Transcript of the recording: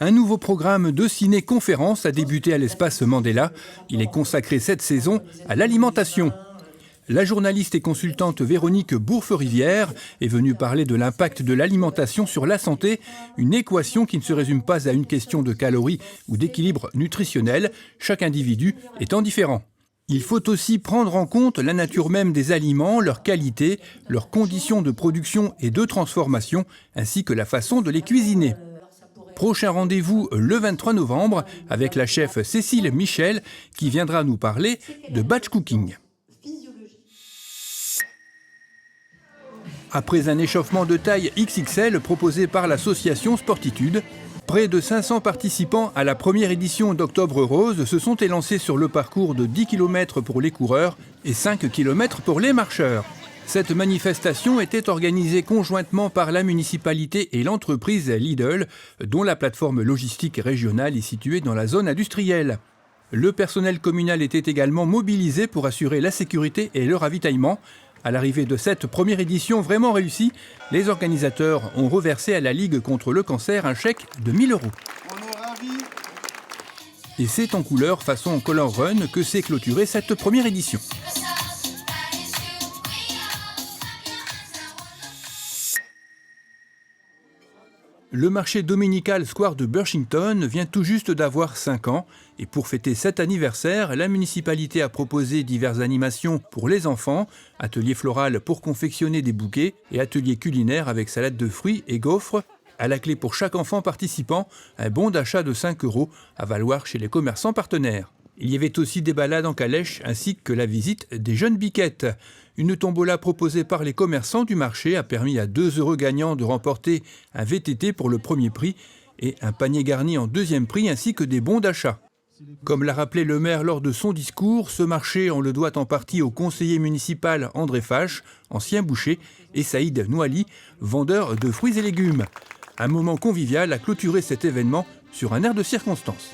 Un nouveau programme de ciné-conférence a débuté à l'espace Mandela. Il est consacré cette saison à l'alimentation. La journaliste et consultante Véronique Bourfe-Rivière est venue parler de l'impact de l'alimentation sur la santé, une équation qui ne se résume pas à une question de calories ou d'équilibre nutritionnel, chaque individu étant différent. Il faut aussi prendre en compte la nature même des aliments, leur qualité, leurs conditions de production et de transformation, ainsi que la façon de les cuisiner. Prochain rendez-vous le 23 novembre avec la chef Cécile Michel qui viendra nous parler de batch cooking. Après un échauffement de taille XXL proposé par l'association Sportitude, près de 500 participants à la première édition d'Octobre Rose se sont élancés sur le parcours de 10 km pour les coureurs et 5 km pour les marcheurs. Cette manifestation était organisée conjointement par la municipalité et l'entreprise Lidl, dont la plateforme logistique régionale est située dans la zone industrielle. Le personnel communal était également mobilisé pour assurer la sécurité et le ravitaillement. À l'arrivée de cette première édition vraiment réussie, les organisateurs ont reversé à la Ligue contre le cancer un chèque de 1 000 €. Et c'est en couleur façon Color Run que s'est clôturée cette première édition. Le marché dominical Square de Burchington vient tout juste d'avoir 5 ans et pour fêter cet anniversaire, la municipalité a proposé diverses animations pour les enfants, atelier floral pour confectionner des bouquets et atelier culinaire avec salade de fruits et gaufres. À la clé pour chaque enfant participant, un bon d'achat de 5 € à valoir chez les commerçants partenaires. Il y avait aussi des balades en calèche ainsi que la visite des jeunes biquettes. Une tombola proposée par les commerçants du marché a permis à 2 heureux gagnants de remporter un VTT pour le premier prix et un panier garni en deuxième prix ainsi que des bons d'achat. Comme l'a rappelé le maire lors de son discours, ce marché on le doit en partie au conseiller municipal André Fache, ancien boucher, et Saïd Nouali, vendeur de fruits et légumes. Un moment convivial a clôturé cet événement sur un air de circonstance.